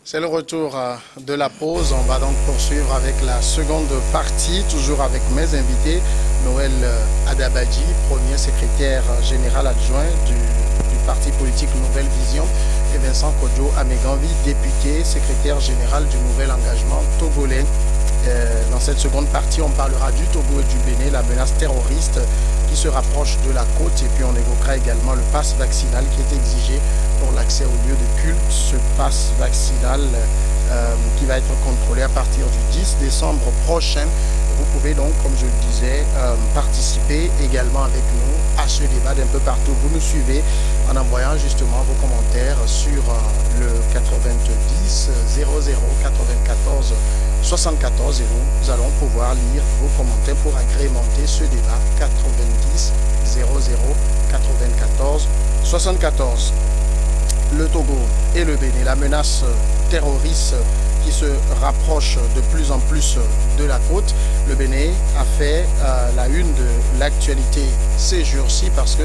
C'est le retour de la pause. On va donc poursuivre avec la seconde partie, toujours avec mes invités. Noël Adabadji, premier secrétaire général adjoint du parti politique Nouvelle Vision, et Vincent Kodjo Ameganvi, député, secrétaire général du Nouvel Engagement togolais. Dans cette seconde partie, on parlera du Togo et du Bénin, la menace terroriste qui se rapproche de la côte, et puis on évoquera également le pass vaccinal qui est exigé pour l'accès aux lieux de culte. Ce pass vaccinal qui va être contrôlé à partir du 10 décembre prochain. Vous pouvez donc, comme je le disais, participer également avec nous à ce débat d'un peu partout. Vous nous suivez en envoyant justement vos commentaires sur le 90 00 94 74 et nous allons pouvoir lire vos commentaires pour agrémenter ce débat. 90 00 94 74. Le Togo et le Bénin, la menace terroriste qui se rapproche de plus en plus de la côte. Le Bénin a fait la une de l'actualité ces jours-ci parce que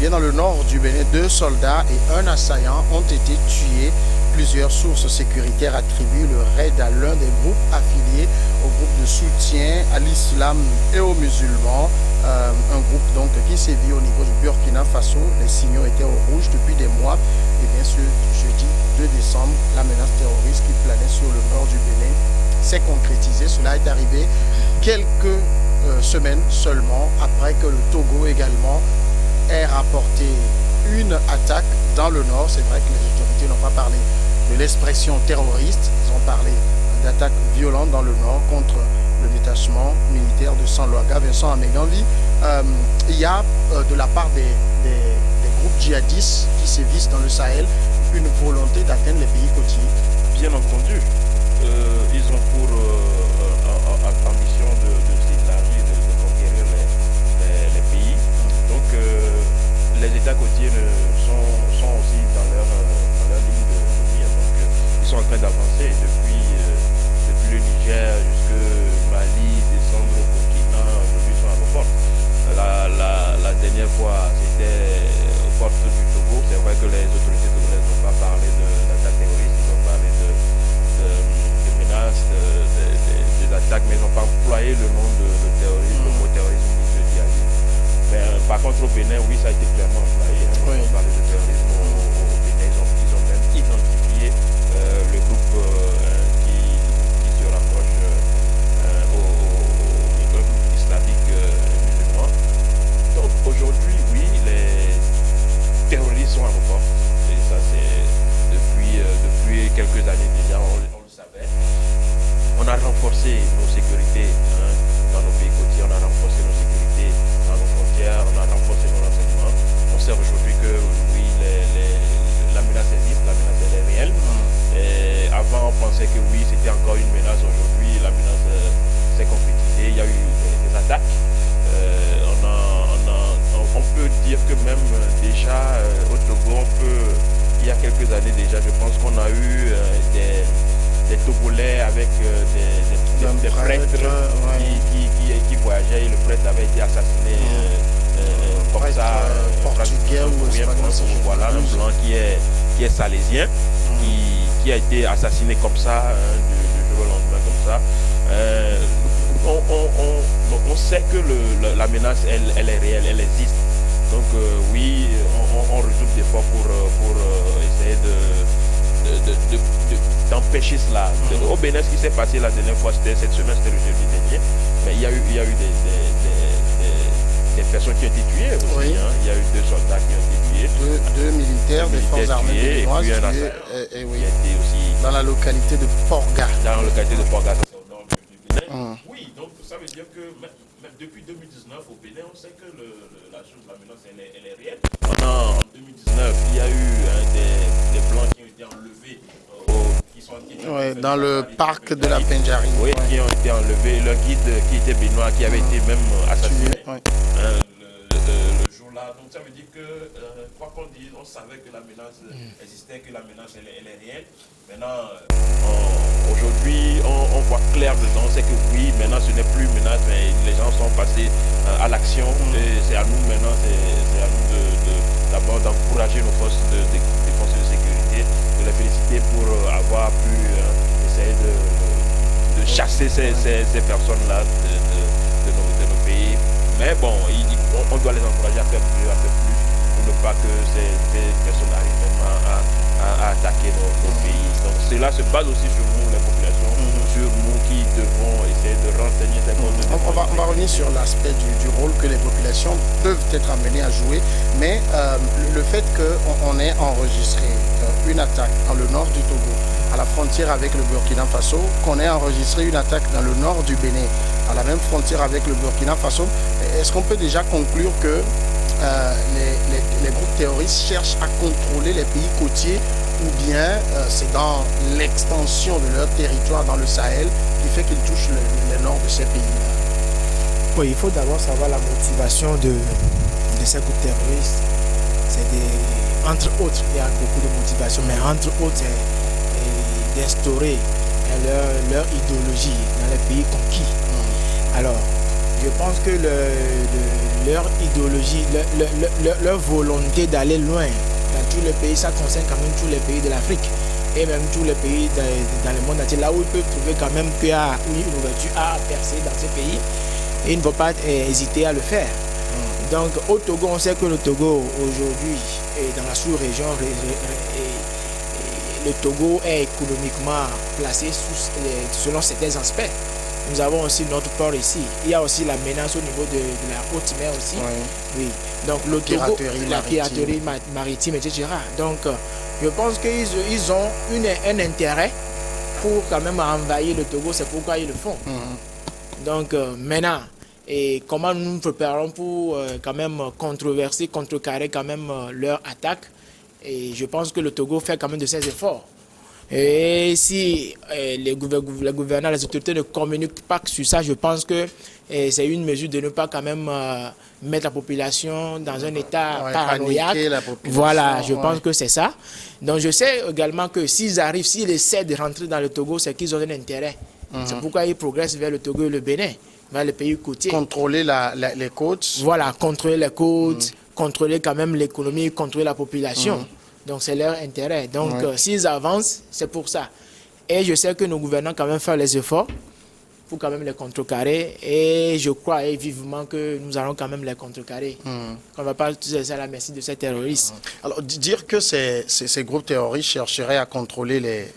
dans le nord du Bénin, 2 soldats et un assaillant ont été tués. Plusieurs sources sécuritaires attribuent le raid à l'un des groupes affiliés au groupe de soutien à l'islam et aux musulmans. Un groupe donc qui sévit au niveau du Burkina Faso. Les signaux étaient au rouge depuis des mois. Et bien sûr, jeudi 2 décembre, la menace terroriste qui planait sur le nord du Bénin s'est concrétisée. Cela est arrivé quelques semaines seulement après que le Togo également ait rapporté une attaque dans le nord. C'est vrai que les autorités n'ont pas parlé de l'expression terroriste. Ils ont parlé d'attaques violentes dans le nord contre le détachement militaire de Sanloaga. Vincent Ameganvi, il y a de la part des groupes djihadistes qui sévissent dans le Sahel une volonté d'atteindre les pays côtiers. Bien entendu, ils ont pour ambition de s'élargir, de conquérir les pays. Donc les États côtiers sont aussi dans leur ligne de mire. Donc ils sont en train d'avancer depuis le Niger jusqu'au Mali, descendre au Burkina, aujourd'hui ils sont à nos portes. La dernière fois, c'était aux portes du Togo. C'est vrai que les autorités togolaises n'ont pas parlé d'attaques terroristes, ils ont parlé de menaces, des attaques, mais ils n'ont pas employé le nom de terrorisme, le mot terrorisme ou de djihadisme. Mais par contre, au Bénin, oui, ça a été clairement employé. Oui. Ils ont parlé de terrorisme au Bénin, ils ont même identifié le groupe qui se rapproche au groupe islamique musulman. Donc aujourd'hui, oui, les terroristes sont à nos portes. Et ça, c'est depuis quelques années déjà, on le savait. On a renforcé nos sécurités dans nos pays côtiers, on a renforcé nos sécurités dans nos frontières, on a renforcé nos renseignements. On sait aujourd'hui que oui, la menace existe, la menace elle est réelle. Et avant, on pensait que oui, c'était encore une menace. Aujourd'hui, la menace s'est concrétisée. Il y a eu des attaques. On peut dire que même déjà au Togo, il y a quelques années déjà, je pense qu'on a eu des Togolais avec des prêtres qui voyageaient. Le prêtre avait été assassiné comme ça. Portugais ou espagnol. Voilà, un blanc qui est salésien, qui a été assassiné comme ça, du jour au lendemain comme ça. On sait que la menace, elle est réelle, elle existe. Donc oui, on redoute d'efforts pour essayer d'empêcher cela. Au Bénin, ce qui s'est passé la dernière fois, c'était cette semaine, c'était le jeudi dernier. Mais il y a eu des personnes qui ont été tuées aussi. Oui. Il y a eu 2 soldats qui ont été tués. Deux militaires des forces armées béninoises tués, oui, qui a été aussi dans la localité de Porga. dans la localité de Porga, c'est au nord du Bénin. Oui, donc ça veut dire que même depuis 2019 au Bénin, on sait que la menace elle est réelle. En 2019, il y a eu des blancs qui ont été enlevés dans le parc de la Pendjari. Oui, qui ont été enlevés. Leur guide qui était béninois, qui avait été même assassiné le jour-là. Donc ça veut dire que, quoi qu'on dise, on savait que la menace existait, que la menace elle est réelle. Maintenant, aujourd'hui, on voit clair dedans, c'est que oui, maintenant ce n'est plus une menace, mais les gens sont passés à l'action. Et c'est à nous maintenant, c'est à nous d'abord d'encourager nos forces de sécurité, de les féliciter pour avoir pu ces personnes-là de nos pays. Mais bon, on doit les encourager à faire plus, pour ne pas que ces personnes arrivent même à attaquer nos pays. Donc cela se base aussi sur nous, les populations, sur nous qui devons essayer de renseigner ces causes de défense. On va revenir sur l'aspect du rôle que les populations peuvent être amenées à jouer, mais le fait qu'on ait enregistré une attaque dans le nord du Togo, à la frontière avec le Burkina Faso, qu'on ait enregistré une attaque dans le nord du Bénin, à la même frontière avec le Burkina Faso, est-ce qu'on peut déjà conclure que les groupes terroristes cherchent à contrôler les pays côtiers, ou bien c'est dans l'extension de leur territoire dans le Sahel qui fait qu'ils touchent le nord de ces pays-là? Oui, il faut d'abord savoir la motivation de ces groupes terroristes. Entre autres, il y a beaucoup de motivations, mais entre autres, c'est d'instaurer leur idéologie dans les pays conquis. Alors, je pense que leur idéologie, leur volonté d'aller loin dans tous les pays, ça concerne quand même tous les pays de l'Afrique et même tous les pays dans le monde entier, là où ils peuvent trouver quand même qu'il y a une ouverture à percer dans ces pays, et ils ne vont pas hésiter à le faire. Donc au Togo, on sait que le Togo aujourd'hui est dans la sous-région, le Togo est économiquement placé selon certains aspects. Nous avons aussi notre port ici. Il y a aussi la menace au niveau de la haute mer aussi. Oui. Donc le Togo, la piraterie maritime, etc. Donc je pense qu'ils ont un intérêt pour quand même envahir le Togo. C'est pourquoi ils le font. Donc maintenant, et comment nous nous préparons pour quand même contrecarrer quand même leur attaque. Et je pense que le Togo fait quand même de ses efforts. Et si les gouvernants, les autorités ne communiquent pas sur ça, je pense que c'est une mesure de ne pas quand même mettre la population dans un état paranoïaque. Voilà, je pense que c'est ça. Donc je sais également que s'ils essaient de rentrer dans le Togo, c'est qu'ils ont un intérêt. C'est pourquoi ils progressent vers le Togo et le Bénin, vers les pays côtiers. Contrôler les côtes. Voilà, contrôler les côtes, contrôler quand même l'économie, contrôler la population. Donc c'est leur intérêt. Donc s'ils avancent, c'est pour ça. Et je sais que nos gouvernants quand même font les efforts pour quand même les contrecarrer. Et je crois vivement que nous allons quand même les contrecarrer. On ne va pas tout à la merci de ces terroristes. Alors dire que ces groupes terroristes chercheraient à contrôler les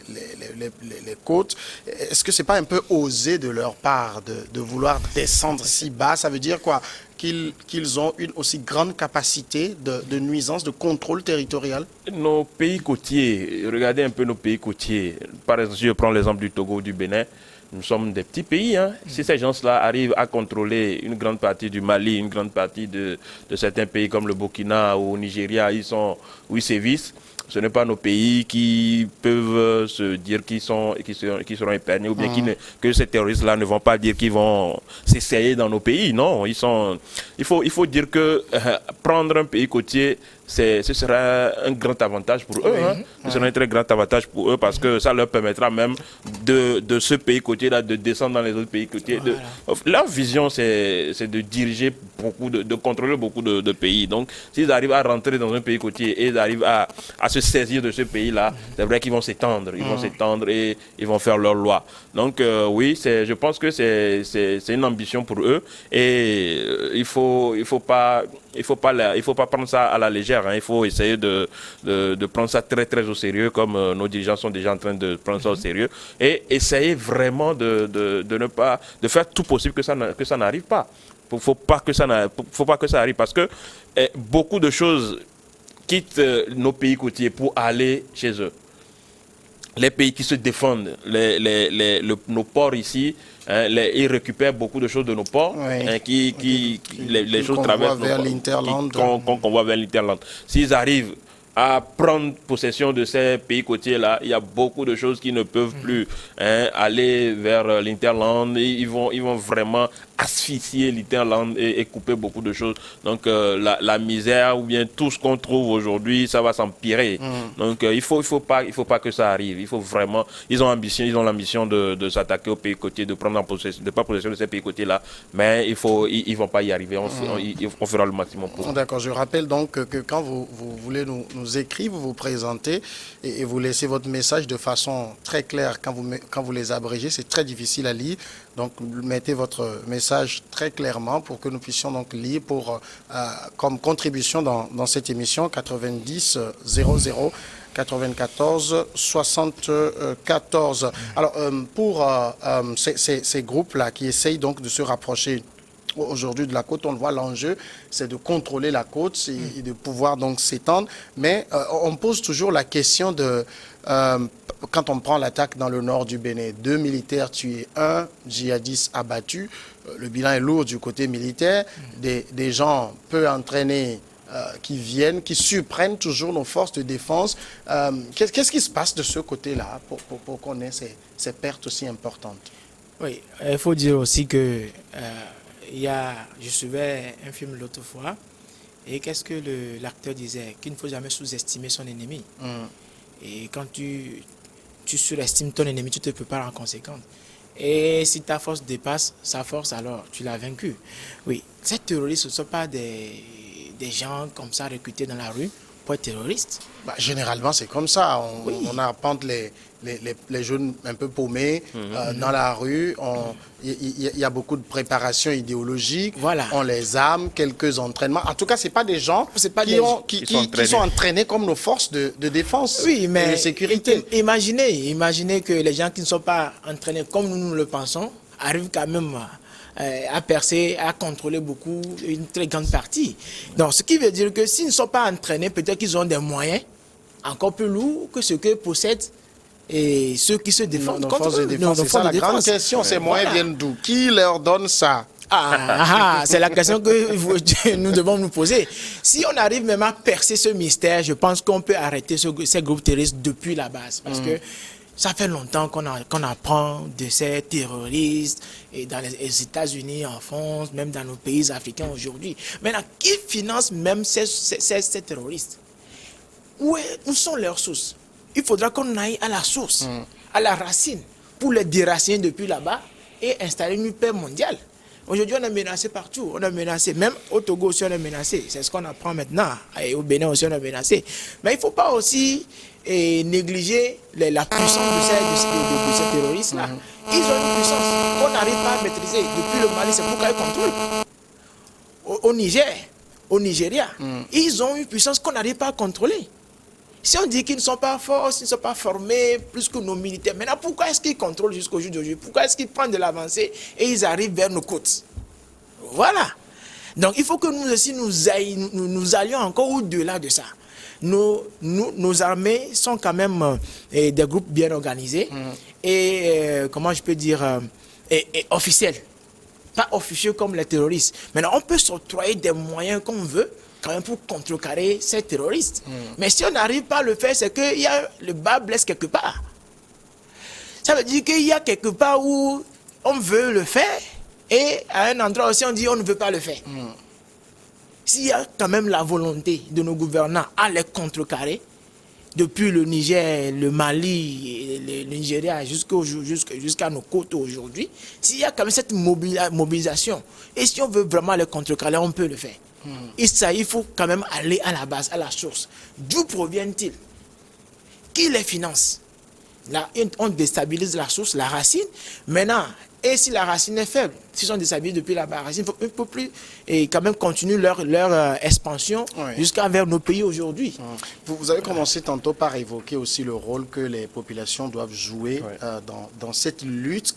côtes, est-ce que c'est pas un peu osé de leur part de vouloir descendre si bas? Ça veut dire quoi? Qu'ils ont une aussi grande capacité de nuisance, de contrôle territorial? Nos pays côtiers, regardez un peu nos pays côtiers. Par exemple, si je prends l'exemple du Togo, du Bénin, nous sommes des petits pays. Si ces gens-là arrivent à contrôler une grande partie du Mali, une grande partie de certains pays comme le Burkina ou au Nigeria, où ils sévissent, ce n'est pas nos pays qui peuvent se dire qu'ils seront épargnés ou bien que ces terroristes-là ne vont pas dire qu'ils vont s'essayer dans nos pays. Non, il faut dire que prendre un pays côtier, ce sera un grand avantage pour eux. Ce sera un très grand avantage pour eux parce que ça leur permettra même de ce pays côtier-là de descendre dans les autres pays côtiers. Leur vision, c'est de diriger de contrôler beaucoup de pays. Donc, s'ils arrivent à rentrer dans un pays côtier et ils arrivent à se saisir de ce pays-là, c'est vrai qu'ils vont s'étendre. Ils vont s'étendre et ils vont faire leurs lois. Donc, oui, je pense que c'est une ambition pour eux et il faut pas prendre ça à la légère. Il faut essayer de prendre ça très très au sérieux, comme nos dirigeants sont déjà en train de prendre ça au sérieux, et essayer vraiment de faire tout possible que ça n'arrive pas. Faut pas que ça arrive parce que beaucoup de choses quittent nos pays côtiers pour aller chez eux. Les pays qui se défendent, nos ports ici, ils récupèrent beaucoup de choses de nos ports, les choses traversent qu'on voit vers l'Interland. S'ils arrivent à prendre possession de ces pays côtiers-là, il y a beaucoup de choses qui ne peuvent plus aller vers l'Interland. Ils vont vraiment asphyxier littéralement et couper beaucoup de choses. Donc la misère ou bien tout ce qu'on trouve aujourd'hui, ça va s'empirer. Donc il faut pas que ça arrive. Il faut vraiment, ils ont l'ambition de s'attaquer aux pays côtiers, de prendre possession de ces pays côtiers là, mais ils vont pas y arriver. On fera le maximum pour. D'accord. Je rappelle donc que quand vous voulez nous écrire, vous présenter et vous laissez votre message de façon très claire. Quand vous les abrégez, c'est très difficile à lire. Donc, mettez votre message très clairement pour que nous puissions donc lire comme contribution dans cette émission 90 00 94 74. Alors, pour ces groupes-là qui essayent donc de se rapprocher aujourd'hui de la côte, on le voit, l'enjeu, c'est de contrôler la côte et de pouvoir donc s'étendre. Mais on pose toujours la question de, quand on prend l'attaque dans le nord du Bénin, 2 militaires tués, 1 djihadiste abattu, le bilan est lourd du côté militaire, des gens peu entraînés qui viennent, qui surprennent toujours nos forces de défense. Qu'est-ce qui se passe de ce côté-là pour qu'on ait ces pertes aussi importantes? Oui, il faut dire aussi que je suivais un film l'autre fois, et qu'est-ce que l'acteur disait? Qu'il ne faut jamais sous-estimer son ennemi. Et quand tu surestimes ton ennemi, tu te prépares en conséquence. Et si ta force dépasse sa force, alors tu l'as vaincu. Oui, ces terroristes ne sont pas des gens comme ça recrutés dans la rue pour être terroristes. Généralement, c'est comme ça. On arpente les jeunes un peu paumés dans la rue. Il y a beaucoup de préparation idéologique. Voilà. On les arme, quelques entraînements. En tout cas, ce pas des gens qui sont entraînés comme nos forces de défense et de sécurité. Imaginez que les gens qui ne sont pas entraînés comme nous le pensons arrivent quand même à percer, à contrôler beaucoup, une très grande partie. Donc, ce qui veut dire que s'ils ne sont pas entraînés, peut-être qu'ils ont des moyens encore plus lourds que ce que possèdent et ceux qui se défendent. Nos forces de défense, c'est ça la grande question. Ces moyens viennent d'où? Qui leur donne ça? C'est la question que nous devons nous poser. Si on arrive même à percer ce mystère, je pense qu'on peut arrêter ces groupes terroristes depuis la base. Parce que ça fait longtemps qu'on apprend de ces terroristes et dans les États-Unis, en France, même dans nos pays africains aujourd'hui. Maintenant, qui finance même ces terroristes? Où sont leurs sources? Il faudra qu'on aille à la source, à la racine, pour les déraciner depuis là-bas et installer une paix mondiale. Aujourd'hui, on est menacé partout. On est menacé. Même au Togo aussi, on est menacé. C'est ce qu'on apprend maintenant. Et au Bénin aussi, on est menacé. Mais il ne faut pas aussi négliger la puissance de ces terroristes-là. Ils ont une puissance qu'on n'arrive pas à maîtriser. Depuis le Mali, c'est pourquoi ils contrôlent. Au Niger, au Nigeria, ils ont une puissance qu'on n'arrive pas à contrôler. Si on dit qu'ils ne sont pas forts, s'ils ne sont pas formés plus que nos militaires, maintenant pourquoi est-ce qu'ils contrôlent jusqu'au jour d'aujourd'hui? Pourquoi est-ce qu'ils prennent de l'avancée et ils arrivent vers nos côtes? Voilà. Donc il faut que nous aussi nous allions encore au-delà de ça. Nos armées sont quand même des groupes bien organisés et, comment je peux dire, officiels. Pas officieux comme les terroristes. Maintenant, on peut s'octroyer des moyens qu'on veut quand même pour contrecarrer ces terroristes. Mais si on n'arrive pas à le faire, c'est que le bas blesse quelque part. Ça veut dire qu'il y a quelque part où on veut le faire et à un endroit aussi on dit on ne veut pas le faire. S'il y a quand même la volonté de nos gouvernants à les contrecarrer, depuis le Niger, le Mali, le Nigeria jusqu'à nos côtes aujourd'hui, s'il y a quand même cette mobilisation, et si on veut vraiment les contrecarrer, on peut le faire. Et ça, il faut quand même aller à la base, à la source. D'où proviennent-ils? Qui les finance? Là, on déstabilise la source, la racine. Maintenant, et si la racine est faible, s'ils sont déstabilisés depuis la racine, il ne faut plus et quand même continuer leur expansion jusqu'à vers nos pays aujourd'hui. Vous avez commencé tantôt par évoquer aussi le rôle que les populations doivent jouer dans cette lutte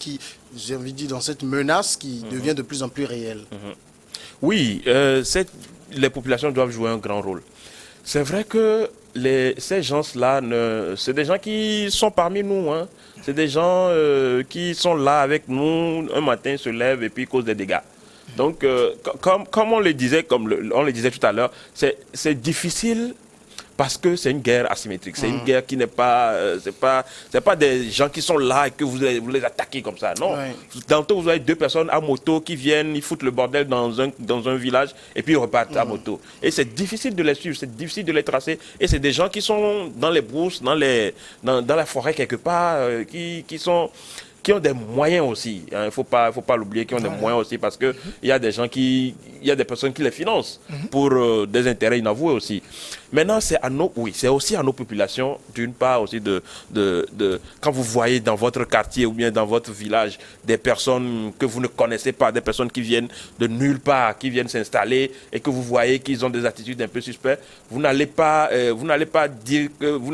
j'ai envie de dire, dans cette menace qui devient de plus en plus réelle. Oui, les populations doivent jouer un grand rôle. C'est vrai que ces gens-là, c'est des gens qui sont parmi nous. C'est des gens qui sont là avec nous, un matin se lèvent et puis causent des dégâts. Donc, comme on le disait, tout à l'heure, c'est difficile parce que c'est une guerre asymétrique. C'est une guerre qui n'est pas, c'est pas des gens qui sont là et que vous les attaquez comme ça. Non. Tantôt vous avez deux personnes à moto qui viennent, ils foutent le bordel dans un village et puis ils repartent à moto. Et c'est difficile de les suivre, c'est difficile de les tracer. Et c'est des gens qui sont dans les brousses, dans la forêt quelque part, qui ont des moyens aussi. Il ne faut pas l'oublier, qui ont des moyens aussi, parce qu'il y a des gens il y a des personnes qui les financent pour des intérêts inavoués aussi. Maintenant, c'est aussi à nos populations, d'une part aussi quand vous voyez dans votre quartier ou bien dans votre village des personnes que vous ne connaissez pas, des personnes qui viennent de nulle part, qui viennent s'installer et que vous voyez qu'ils ont des attitudes un peu suspectes, vous ne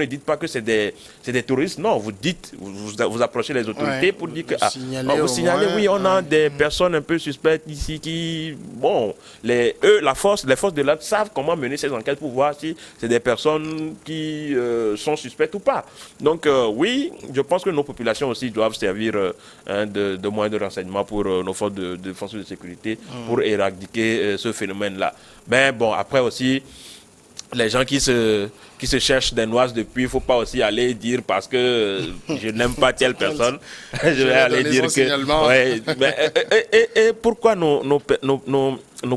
dites pas que c'est des touristes. Non, vous approchez les autorités pour dire que vous signalez, oui, on a des personnes un peu suspectes ici qui, les forces de l'ordre savent comment mener ces enquêtes pour voir si c'est des personnes qui sont suspectes ou pas. Donc oui, je pense que nos populations aussi doivent servir de moyens de renseignement pour nos forces de défense et de sécurité pour éradiquer ce phénomène-là. Mais bon, après aussi, les gens qui se cherchent des noises depuis, il ne faut pas aussi aller dire parce que je n'aime pas telle personne, je vais aller dire que... Ouais, et pourquoi nos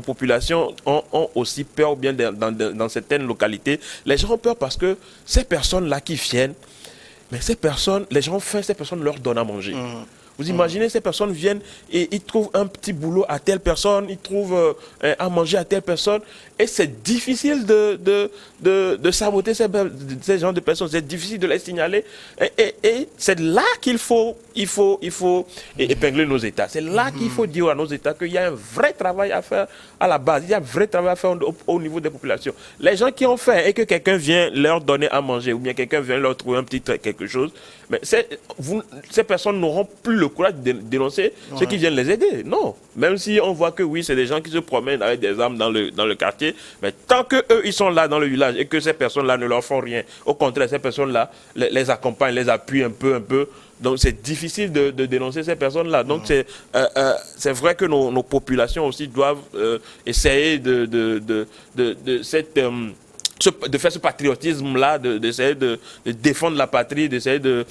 populations ont aussi peur, ou bien dans certaines localités, les gens ont peur parce que ces personnes-là qui viennent, mais les gens ont faim, ces personnes leur donnent à manger. Vous imaginez, ces personnes viennent et ils trouvent un petit boulot à telle personne, ils trouvent à manger à telle personne. Et c'est difficile de saboter ces genres de personnes. C'est difficile de les signaler. Et c'est là qu'il faut épingler nos États. C'est là qu'il faut dire à nos États qu'il y a un vrai travail à faire à la base. Il y a un vrai travail à faire au niveau des populations. Les gens qui ont faim et que quelqu'un vient leur donner à manger ou bien quelqu'un vient leur trouver un petit quelque chose, mais ces personnes n'auront plus le courage de dénoncer ceux qui viennent les aider. Non. Même si on voit que oui, c'est des gens qui se promènent avec des armes dans le quartier, mais tant qu'eux, ils sont là dans le village et que ces personnes-là ne leur font rien, au contraire, ces personnes-là les accompagnent, les appuient un peu, donc c'est difficile de dénoncer ces personnes-là. Donc c'est vrai que nos populations aussi doivent essayer de faire ce patriotisme-là, d'essayer de défendre la patrie, d'essayer de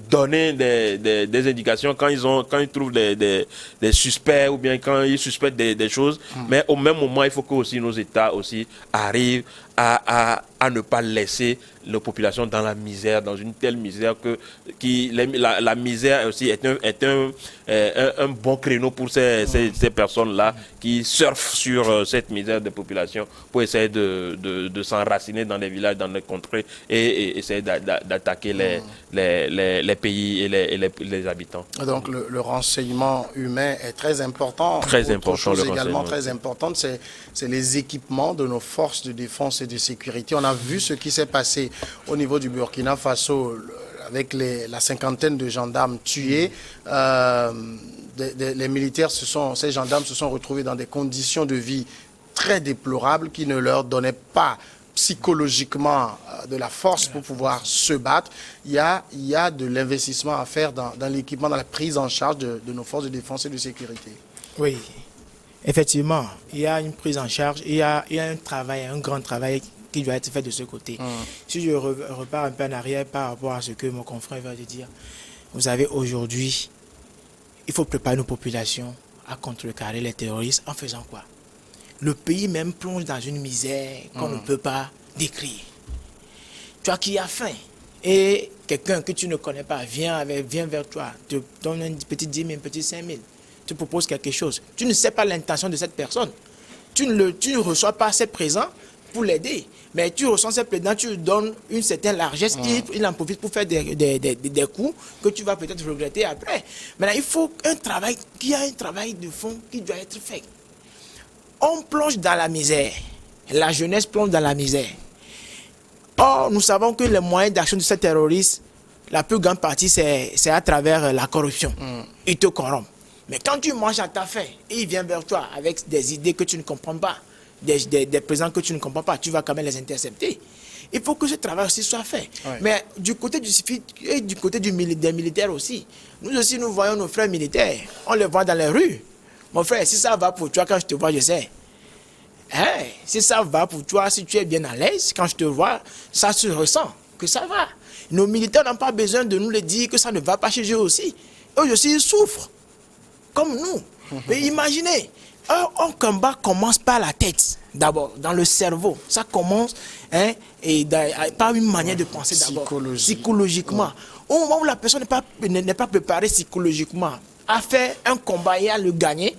donner des indications quand ils trouvent des suspects ou bien quand ils suspectent des choses. Mais au même moment, il faut que aussi nos États aussi arrivent à ne pas laisser nos populations dans la misère, dans une telle misère que la misère aussi est un bon créneau pour ces personnes-là qui surfent sur cette misère des populations pour essayer de s'enraciner dans les villages, dans les contrées et essayer d'attaquer les pays et les habitants. Donc le renseignement humain est très important. Très important. Chose également très importante, c'est les équipements de nos forces de défense et de sécurité. On a vu ce qui s'est passé au niveau du Burkina Faso avec la cinquantaine de gendarmes tués. Les militaires, ces gendarmes se sont retrouvés dans des conditions de vie très déplorables qui ne leur donnaient pas psychologiquement de la force pour pouvoir se battre. Il y a de l'investissement à faire dans l'équipement, dans la prise en charge de nos forces de défense et de sécurité. Oui, effectivement, il y a une prise en charge, il y a un grand travail qui doit être fait de ce côté. Si je repars un peu en arrière par rapport à ce que mon confrère vient de dire, vous avez aujourd'hui, il faut préparer nos populations à contrecarrer les terroristes en faisant quoi? Le pays même plonge dans une misère qu'on ne peut pas décrire. Toi qui as faim et quelqu'un que tu ne connais pas vient vers toi, te donne une petite 10 000, un petit 5 000, te propose quelque chose. Tu ne sais pas l'intention de cette personne. Tu ne reçois pas ses présents pour l'aider. Mais tu ressens ses présents, tu lui donnes une certaine largesse, il en profite pour faire des coups que tu vas peut-être regretter après. Maintenant, il faut qu'il y ait un travail de fond qui doit être fait. On plonge dans la misère. La jeunesse plonge dans la misère. Or, nous savons que les moyens d'action de ces terroristes, la plus grande partie, c'est à travers la corruption. Ils te corrompent. Mais quand tu manges à ta faim, et ils viennent vers toi avec des idées que tu ne comprends pas, des présents que tu ne comprends pas, tu vas quand même les intercepter. Il faut que ce travail aussi soit fait. Ouais. Mais du côté du civil et du côté des militaires aussi, nous voyons nos frères militaires. On les voit dans les rues. Mon frère, si ça va pour toi, quand je te vois, je sais. Si ça va pour toi, si tu es bien à l'aise, quand je te vois, ça se ressent que ça va. Nos militaires n'ont pas besoin de nous le dire que ça ne va pas chez eux aussi. Eux aussi, ils souffrent, comme nous. Mais imaginez, un combat commence par la tête, d'abord, dans le cerveau. Ça commence par une manière de penser d'abord, psychologiquement. Au moment où la personne n'est pas préparée psychologiquement à faire un combat et à le gagner,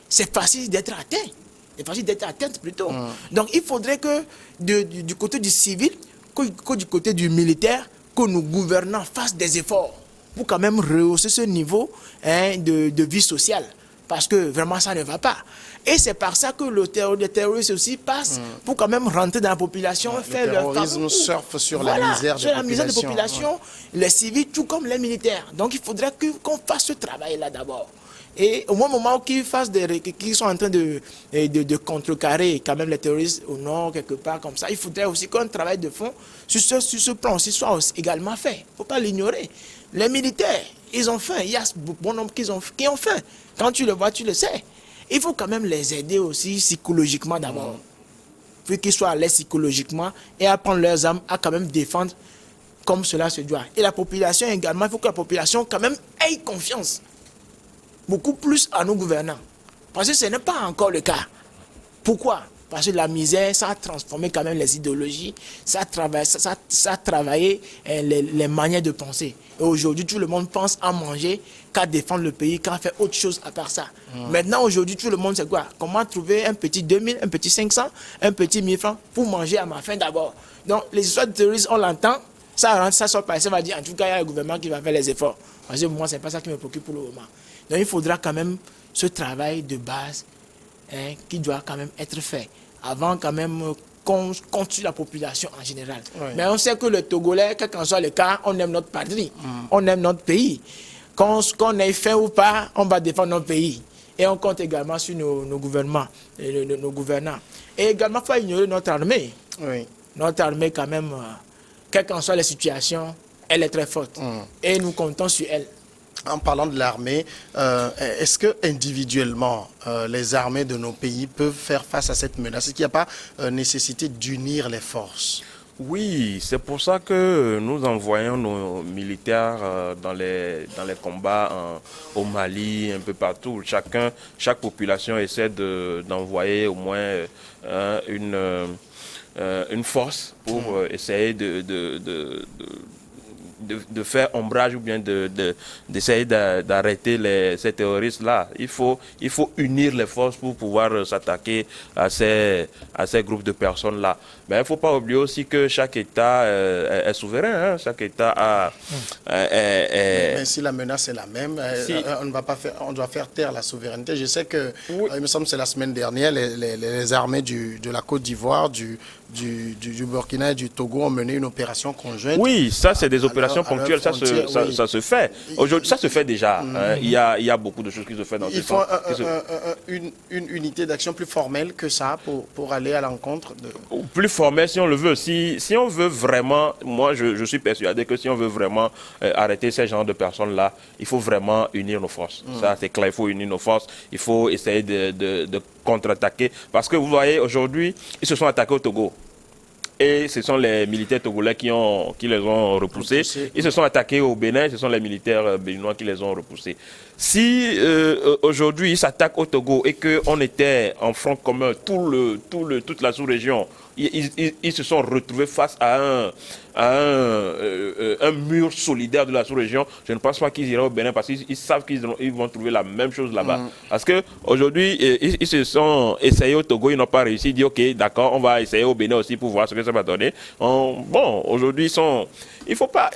c'est facile d'être atteint. C'est facile d'être atteinte plutôt. Donc il faudrait que du côté du civil, que du côté du militaire, que nos gouvernants fassent des efforts pour quand même rehausser ce niveau de vie sociale. Parce que vraiment ça ne va pas. Et c'est par ça que le terrorisme aussi passe pour quand même rentrer dans la population. Le terrorisme surfe sur la misère des populations. La misère des populations, les civils, tout comme les militaires. Donc il faudrait qu'on fasse ce travail-là d'abord. Et au moment où qu'ils sont en train de contrecarrer quand même les terroristes au nord, quelque part comme ça, il faudrait aussi qu'un travail de fond sur ce plan aussi soit également fait. Il ne faut pas l'ignorer. Les militaires, ils ont faim. Il y a bon nombre qui ont faim. Quand tu le vois, tu le sais. Il faut quand même les aider aussi psychologiquement d'abord. Il faut qu'ils soient à l'aise psychologiquement et apprendre leurs armes à quand même défendre comme cela se doit. Et la population également, il faut que la population quand même ait confiance. Beaucoup plus à nos gouvernants. Parce que ce n'est pas encore le cas. Pourquoi? Parce que la misère, ça a transformé quand même les idéologies, ça a travaillé les manières de penser. Et aujourd'hui, tout le monde pense à manger, qu'à défendre le pays, qu'à faire autre chose à part ça. Maintenant, aujourd'hui, tout le monde sait quoi? Comment trouver un petit 2000, un petit 500, un petit 1000 francs pour manger à ma faim d'abord. Donc, les histoires de terroristes, on l'entend, ça rentre, ça sort par ça va dire, en tout cas, il y a le gouvernement qui va faire les efforts. Parce que moi, ce n'est pas ça qui me préoccupe pour le moment. Donc, il faudra quand même ce travail de base qui doit quand même être fait avant quand même qu'on tue la population en général. Oui. Mais on sait que le Togolais, quel qu'en soit le cas, on aime notre patrie, on aime notre pays. Qu'on ait faim ou pas, on va défendre notre pays. Et on compte également sur nos gouvernements, nos gouvernants. Et également, il faut ignorer notre armée. Oui. Notre armée, quand même, quelles qu'en soient les situations, elle est très forte. Et nous comptons sur elle. En parlant de l'armée, est-ce que individuellement, les armées de nos pays peuvent faire face à cette menace? Est-ce qu'il n'y a pas nécessité d'unir les forces? Oui, c'est pour ça que nous envoyons nos militaires dans les combats au Mali, un peu partout. Chaque population essaie d'envoyer au moins une force pour essayer de faire ombrage ou bien d'essayer d'arrêter ces terroristes-là. Il faut unir les forces pour pouvoir s'attaquer à ces groupes de personnes-là. Mais il ne faut pas oublier aussi que chaque État est souverain. Chaque État Mais si la menace est la même, on doit faire taire la souveraineté. Je sais que, il me semble que c'est la semaine dernière, les armées de la Côte d'Ivoire, du Burkina et du Togo ont mené une opération conjointe. Oui, ça c'est des opérations ponctuelles, ça se fait. Aujourd'hui, ça se fait déjà. Il y a beaucoup de choses qui se font dans ce sens. Il faut une unité d'action plus formelle que ça pour aller à l'encontre de... Plus formelle si on le veut. Si on veut vraiment, moi je suis persuadé que si on veut vraiment arrêter ces genres de personnes-là, il faut vraiment unir nos forces. Ça c'est clair, il faut unir nos forces. Il faut essayer de contre-attaquer. Parce que vous voyez, aujourd'hui, ils se sont attaqués au Togo. Et ce sont les militaires togolais qui les ont repoussés. Ils se sont attaqués au Bénin, ce sont les militaires béninois qui les ont repoussés. Si aujourd'hui ils s'attaquent au Togo et qu'on était en front commun, toute la sous-région, ils se sont retrouvés face à un mur solidaire de la sous-région. Je ne pense pas qu'ils iraient au Bénin parce qu'ils savent qu'ils vont trouver la même chose là-bas. Parce qu'aujourd'hui, ils se sont essayés au Togo, ils n'ont pas réussi. Ils disent, ok, d'accord, on va essayer au Bénin aussi pour voir ce que ça va donner. Bon, aujourd'hui, il faut pas...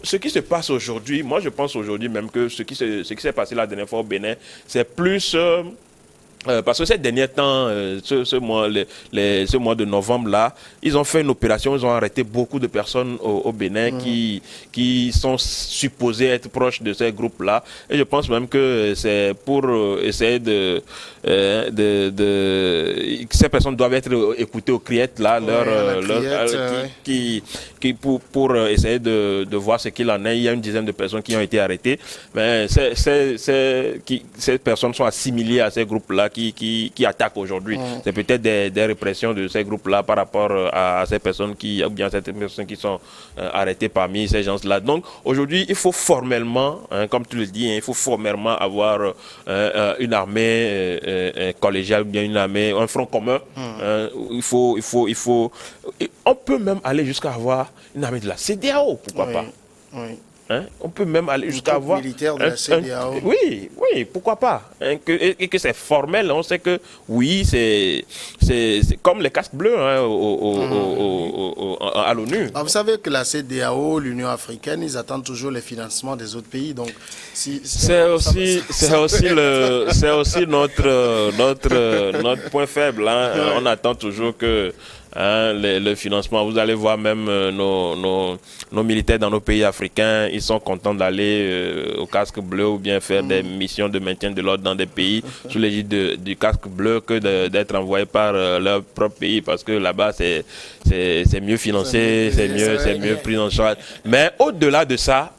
Ce qui se passe aujourd'hui, moi je pense aujourd'hui même que ce qui s'est passé la dernière fois au Bénin, c'est plus... parce que ces derniers temps, ce mois de novembre-là, ils ont fait une opération, ils ont arrêté beaucoup de personnes au Bénin qui sont supposées être proches de ces groupes-là. Et je pense même que c'est pour essayer ces personnes doivent être écoutées aux criettes, là, pour essayer de voir ce qu'il en est. Il y a une dizaine de personnes qui ont été arrêtées. Mais ces personnes sont assimilées à ces groupes-là qui attaquent aujourd'hui. C'est peut-être des répressions de ces groupes-là par rapport à ces personnes ou bien certaines personnes qui sont arrêtées parmi ces gens-là. Donc aujourd'hui, il faut formellement, comme tu le dis, il faut formellement avoir une armée collégiale, bien une armée, un front commun. On peut même aller jusqu'à avoir une armée de la CEDEAO, pourquoi pas. On peut même aller jusqu'à avoir militaire de la CEDEAO. Oui, pourquoi pas. Et que c'est formel, on sait que oui, c'est comme les casques bleus à l'ONU. Vous savez que la CEDEAO, l'Union africaine, ils attendent toujours les financements des autres pays. Donc, c'est aussi notre point faible. On attend toujours que le financement. Vous allez voir même nos militaires dans nos pays africains, ils sont contents d'aller au casque bleu ou bien faire des missions de maintien de l'ordre dans des pays sous l'égide du casque bleu que d'être envoyés par leur propre pays, parce que là-bas c'est mieux financé, c'est mieux pris en charge. Mais au-delà de ça,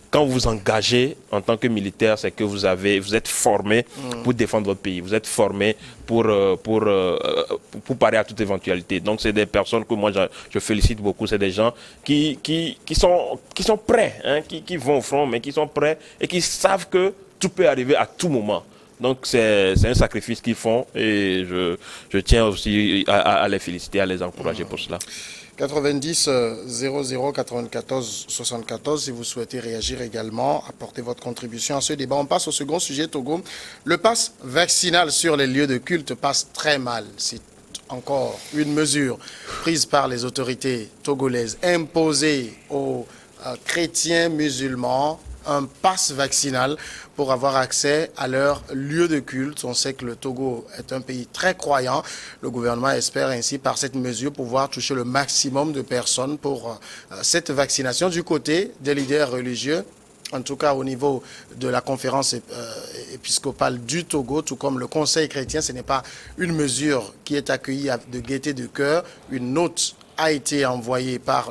quand vous vous engagez en tant que militaire, c'est que vous êtes formé pour défendre votre pays. Vous êtes formé pour parer à toute éventualité. Donc, c'est des personnes que moi, je félicite beaucoup. C'est des gens qui sont prêts, qui vont au front, mais qui sont prêts et qui savent que tout peut arriver à tout moment. Donc, c'est un sacrifice qu'ils font et je tiens aussi à les féliciter, à les encourager pour cela. 90 00 94 74 si vous souhaitez réagir également, apporter votre contribution à ce débat. On passe au second sujet, Togo. Le pass vaccinal sur les lieux de culte passe très mal. C'est encore une mesure prise par les autorités togolaises, imposée aux chrétiens musulmans, un pass vaccinal pour avoir accès à leur lieu de culte. On sait que le Togo est un pays très croyant. Le gouvernement espère ainsi, par cette mesure, pouvoir toucher le maximum de personnes pour cette vaccination du côté des leaders religieux. En tout cas, au niveau de la conférence épiscopale du Togo, tout comme le Conseil chrétien, ce n'est pas une mesure qui est accueillie de gaieté de cœur. Une note a été envoyée par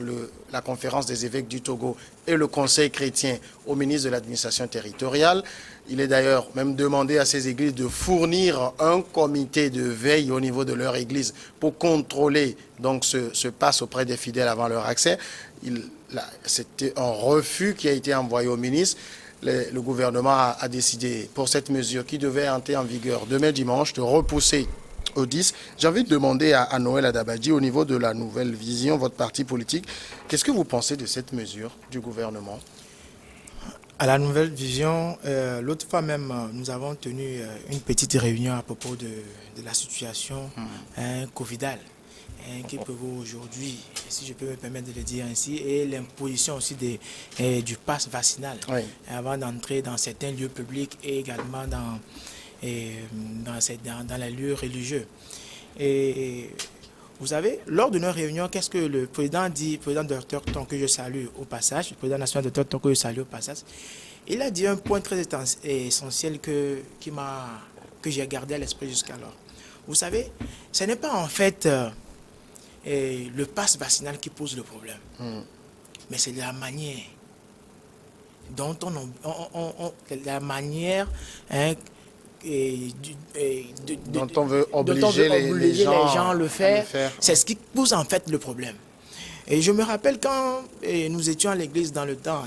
la conférence des évêques du Togo et le Conseil chrétien au ministre de l'administration territoriale. Il est d'ailleurs même demandé à ces églises de fournir un comité de veille au niveau de leur église pour contrôler donc ce pass auprès des fidèles avant leur accès. C'était un refus qui a été envoyé au ministre. Le gouvernement a décidé pour cette mesure qui devait entrer en vigueur demain dimanche de repousser au 10. J'ai envie de demander à Noël Adabadji, au niveau de la Nouvelle Vision, votre parti politique, qu'est-ce que vous pensez de cette mesure du gouvernement? À la Nouvelle Vision, l'autre fois même, nous avons tenu une petite réunion à propos de la situation covidale qui prévaut aujourd'hui, si je peux me permettre de le dire ainsi, et l'imposition aussi du pass vaccinal avant d'entrer dans certains lieux publics et également dans les lieux religieux. Et vous savez, lors de nos réunions, qu'est-ce que le président dit, le président Dr Tonko que je salue au passage, le président national Dr Tonko que je salue au passage, il a dit un point très essentiel que j'ai gardé à l'esprit jusqu'alors. Vous savez, ce n'est pas en fait le pass vaccinal qui pose le problème, mais c'est la manière dont la manière dont on veut obliger les gens à le faire. C'est ce qui pose en fait le problème. Et je me rappelle quand nous étions à l'église dans le temps,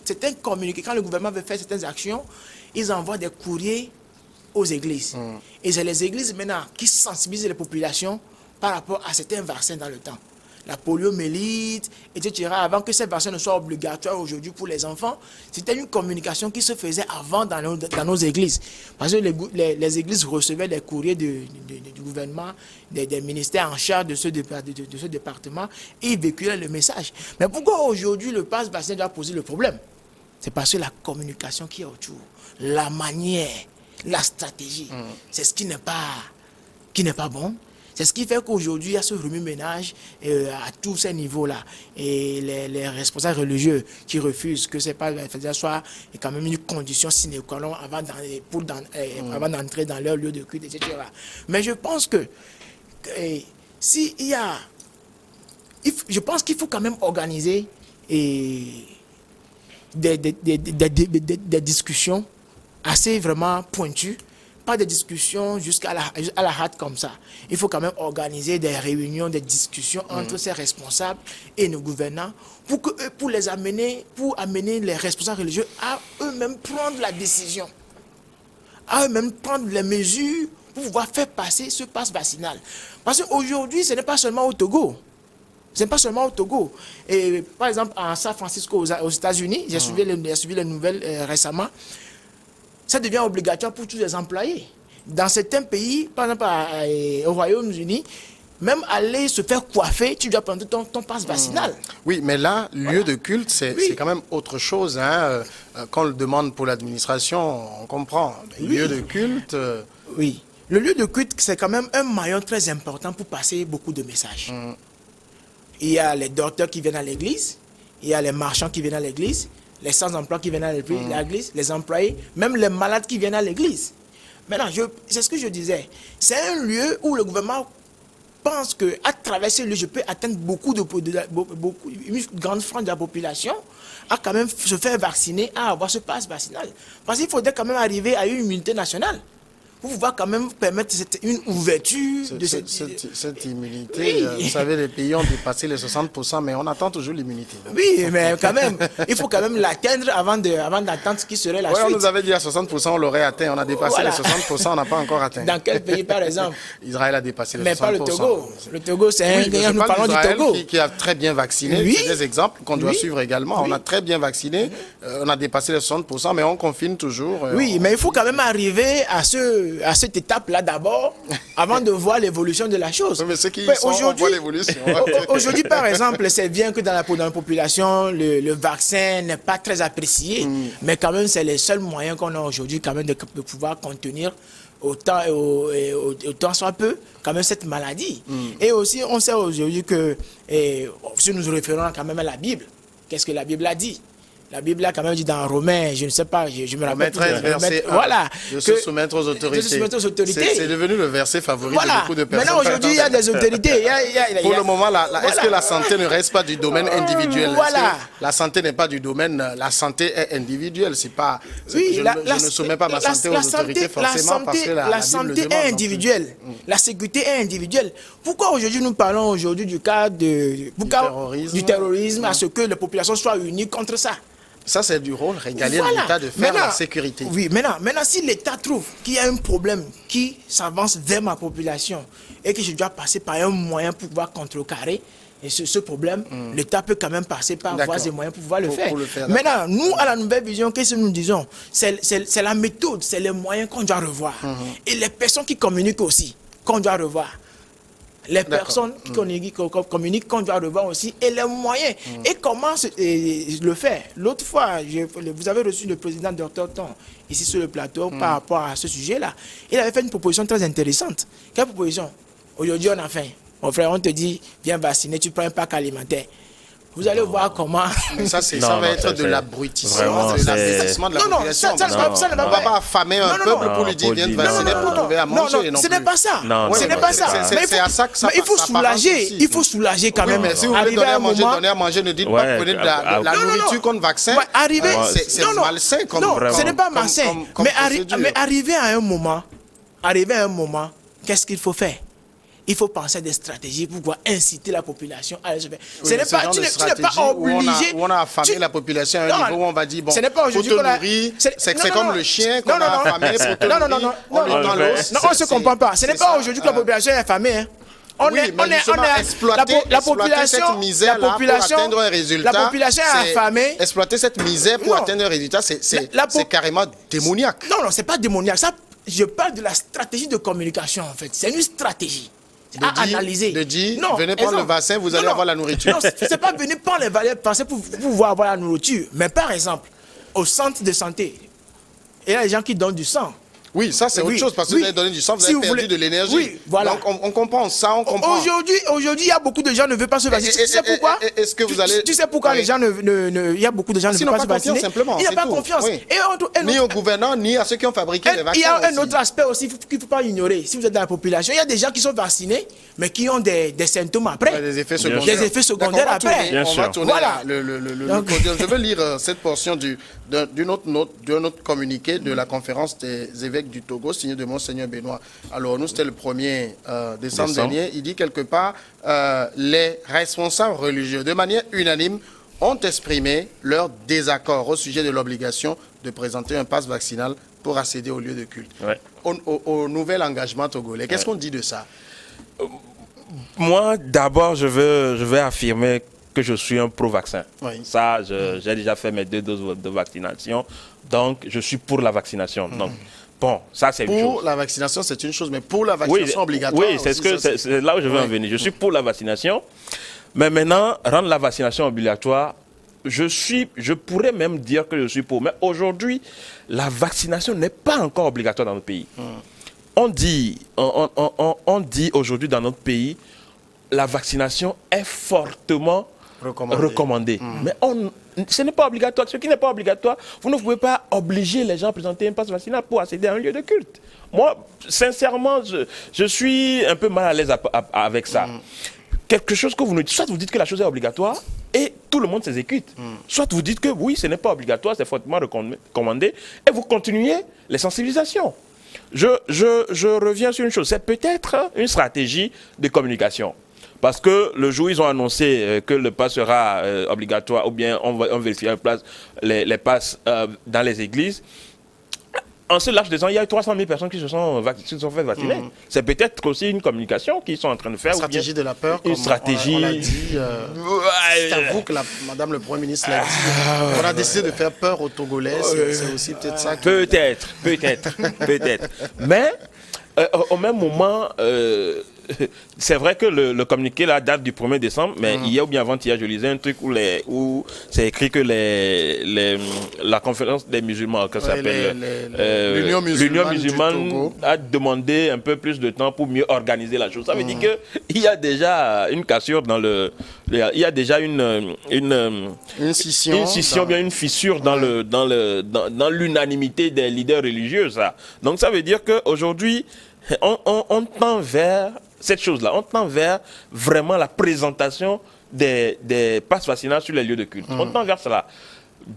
c'était communiqué, quand le gouvernement veut faire certaines actions, ils envoient des courriers aux églises. Et c'est les églises maintenant qui sensibilisent les populations par rapport à certains vaccins dans le temps. La poliomyélite, etc. Avant que ces vaccins ne soient obligatoires aujourd'hui pour les enfants, c'était une communication qui se faisait avant dans nos églises. Parce que les églises recevaient des courriers du gouvernement, des ministères en charge de ce département, et ils véhiculaient le message. Mais pourquoi aujourd'hui le pass vaccinal doit poser le problème? C'est parce que la communication qui est autour, la manière, la stratégie, c'est ce qui n'est pas bon. C'est ce qui fait qu'aujourd'hui, il y a ce remue-ménage à tous ces niveaux-là. Et les responsables religieux qui refusent que ce pas soit quand même une condition sine qua non avant d'entrer dans leur lieu de culte, etc. Mais je pense que je pense qu'il faut quand même organiser des discussions assez vraiment pointues pas de discussion jusqu'à la hâte comme ça. Il faut quand même organiser des réunions, des discussions entre ces responsables et nos gouvernants pour amener les responsables religieux à eux-mêmes prendre la décision, à eux-mêmes prendre les mesures pour pouvoir faire passer ce pass vaccinal. Parce qu'aujourd'hui, ce n'est pas seulement au Togo. Ce n'est pas seulement au Togo. Et, par exemple, à San Francisco, aux États-Unis, j'ai suivi les nouvelles récemment, ça devient obligatoire pour tous les employés. Dans certains pays, par exemple au Royaume-Uni, même aller se faire coiffer, tu dois prendre ton passe vaccinal. Oui, mais là, lieu de culte, c'est quand même autre chose. Hein. Quand on le demande pour l'administration, on comprend. Mais lieu de culte... Oui. Le lieu de culte, c'est quand même un maillon très important pour passer beaucoup de messages. Il y a les docteurs qui viennent à l'église, il y a les marchands qui viennent à l'église, les sans-emploi qui viennent à l'église, les employés, même les malades qui viennent à l'église. Maintenant, c'est ce que je disais. C'est un lieu où le gouvernement pense qu'à travers ce lieu, je peux atteindre une grande frange de la population, à quand même se faire vacciner, à avoir ce passe vaccinal. Parce qu'il faudrait quand même arriver à une immunité nationale. Pour pouvoir quand même permettre une ouverture de cette immunité. Vous savez, les pays ont dépassé les 60%, mais on attend toujours l'immunité. Oui, mais quand même, il faut quand même l'atteindre avant d'attendre ce qui serait la suite. On nous avait dit à 60%, on l'aurait atteint. On a dépassé les 60%, on n'a pas encore atteint. Dans quel pays, par exemple? Israël a dépassé les 60%. Mais pas le Togo. Le Togo, c'est un... Nous parlons du Togo. Qui a très bien vacciné. Oui. C'est des exemples qu'on doit suivre également. Oui. On a très bien vacciné. On a dépassé les 60%, mais on confine toujours. Oui, mais il faut quand même arriver à cette étape-là d'abord, avant de voir l'évolution de la chose. Oui, mais ceux qui y sont, on voit l'évolution. Aujourd'hui, par exemple, c'est bien que dans la population, le vaccin n'est pas très apprécié, mais quand même, c'est le seul moyen qu'on a aujourd'hui quand même de pouvoir contenir autant soit peu quand même cette maladie. Et aussi, on sait aujourd'hui que, si nous nous référons quand même à la Bible, qu'est-ce que la Bible a dit? La Bible a quand même dit dans Romains, je ne sais pas, je me rappelle. Voilà. De se soumettre aux autorités. C'est devenu le verset favori de beaucoup de personnes. Maintenant, aujourd'hui, il y a des autorités. Pour le moment, est-ce que la santé ne reste pas du domaine individuel? Voilà. La santé n'est pas du domaine, la santé est individuelle. C'est pas, je ne soumets pas ma santé aux autorités forcément parce que la santé est individuelle. La sécurité est individuelle. Pourquoi aujourd'hui nous parlons aujourd'hui du cas du terrorisme, à ce que les populations soient unies contre ça? Ça, c'est du rôle régalien de l'État de faire la sécurité. Oui, maintenant, si l'État trouve qu'il y a un problème qui s'avance vers ma population et que je dois passer par un moyen pour pouvoir contrecarrer ce problème, l'État peut quand même passer par voies et moyens pour pouvoir le faire. Maintenant, nous, à la nouvelle vision, qu'est-ce que nous disons? C'est la méthode, c'est les moyens qu'on doit revoir. Et les personnes qui communiquent aussi, qu'on doit revoir. Les personnes qui communiquent, qu'on doit revoir aussi, et les moyens. Et comment le faire? L'autre fois, vous avez reçu le président Dr Ton ici sur le plateau par rapport à ce sujet-là. Il avait fait une proposition très intéressante. Quelle proposition? Aujourd'hui, on a faim. Mon frère, on te dit, viens vacciner, tu prends un pack alimentaire. Vous allez voir comment... Mais ça va être de l'abrutissement, de l'abrutissement de la population. On ne va pas affamer un peuple pour lui dire, viens te vacciner pour trouver à manger. Non, ce n'est pas ça. Ce n'est pas ça. C'est à ça que ça il faut soulager. Il faut soulager quand même. Mais si vous voulez donner à manger, ne dites pas prenez de la nourriture contre vaccin. C'est malsain. Non, ce n'est pas malsain. Mais arriver à un moment, qu'est-ce qu'il faut faire? Il faut penser à des stratégies pour pouvoir inciter la population à les faire. Tu n'es pas obligé. On a affamé la population à un niveau où on va dire, bon, ce n'est pas aujourd'hui qu'on nourrir, c'est comme le chien qu'on a affamé pour te nourrir. Non, on ne se comprend pas. Ce n'est pas aujourd'hui que la population est affamée. La population atteindre un résultat. La population est affamée. Exploiter cette misère pour atteindre un résultat, c'est carrément démoniaque. Non, c'est pas démoniaque. Ça, je parle de la stratégie de communication en fait. C'est une stratégie. À analyser. De dire, venez prendre le vaccin, vous allez avoir la nourriture. Non, c'est pas venir prendre le vaccin pour pouvoir avoir la nourriture. Mais par exemple, au centre de santé, il y a des gens qui donnent du sang. Oui, ça c'est autre chose, parce que vous avez donné du sang, vous avez perdu de l'énergie. Oui, voilà. Donc on comprend ça, on comprend. Aujourd'hui, il y a beaucoup de gens ne veulent pas se vacciner. Tu sais pourquoi? Est-ce que vous allez... Tu sais pourquoi les gens il y a beaucoup de gens ne veulent pas se vacciner? Il n'y a pas confiance. Ni au gouvernant, ni à ceux qui ont fabriqué les vaccins. Il y a un autre aspect aussi qu'il ne faut pas ignorer. Si vous êtes dans la population, il y a des gens qui sont vaccinés, mais qui ont des symptômes après. Des effets secondaires. Des effets secondaires après. On va tourner le podium. Je veux lire cette portion d'un autre communiqué de la conférence des évêques évêque du Togo, signé de Monseigneur Benoît. Alors nous, c'était le 1er décembre dernier. Il dit quelque part, les responsables religieux, de manière unanime, ont exprimé leur désaccord au sujet de l'obligation de présenter un pass vaccinal pour accéder au lieu de culte. Ouais. Au nouvel engagement togolais, qu'est-ce qu'on dit de ça? Moi, d'abord, je vais affirmer que je suis un pro-vaccin. Oui. Ça, j'ai déjà fait mes 2 doses de vaccination, donc je suis pour la vaccination. Donc, bon, ça c'est une chose. Pour la vaccination, c'est une chose, mais pour la vaccination obligatoire... Oui, c'est là où je veux en venir. Je suis pour la vaccination, mais maintenant, rendre la vaccination obligatoire, je pourrais même dire que je suis pour. Mais aujourd'hui, la vaccination n'est pas encore obligatoire dans notre pays. On dit aujourd'hui dans notre pays, la vaccination est fortement recommandée. Mais ce n'est pas obligatoire. Ce qui n'est pas obligatoire, vous ne pouvez pas obliger les gens à présenter un pass vaccinal pour accéder à un lieu de culte. Moi, sincèrement, je suis un peu mal à l'aise avec ça. Quelque chose que vous nous dites, soit vous dites que la chose est obligatoire et tout le monde s'exécute. Soit vous dites que oui, ce n'est pas obligatoire, c'est fortement recommandé et vous continuez les sensibilisations. Je reviens sur une chose, c'est peut-être une stratégie de communication. Parce que le jour où ils ont annoncé que le pass sera obligatoire, ou bien on vérifiera les passes dans les églises, en ce laps de temps, il y a 300 000 personnes qui se sont fait vacciner. C'est peut-être aussi une communication qu'ils sont en train de faire. Une stratégie de la peur, une stratégie. On l'a dit. C'est à vous que Madame le Premier ministre l'a dit. On a décidé de faire peur aux Togolais. C'est aussi peut-être ça. Peut-être. Mais au même moment, c'est vrai que le communiqué là date du 1er décembre, mais hier ou bien avant-hier, je lisais un truc où c'est écrit que la conférence des musulmans, que ça s'appelle l'Union musulmane, a demandé un peu plus de temps pour mieux organiser la chose. Ça veut dire qu'il y a déjà une cassure dans il y a déjà une scission, bien une fissure dans l'unanimité des leaders religieux. Ça. Donc ça veut dire qu'aujourd'hui, on tend vers cette chose-là, on tend vers vraiment la présentation des passes vaccinales sur les lieux de culte. On tend vers cela.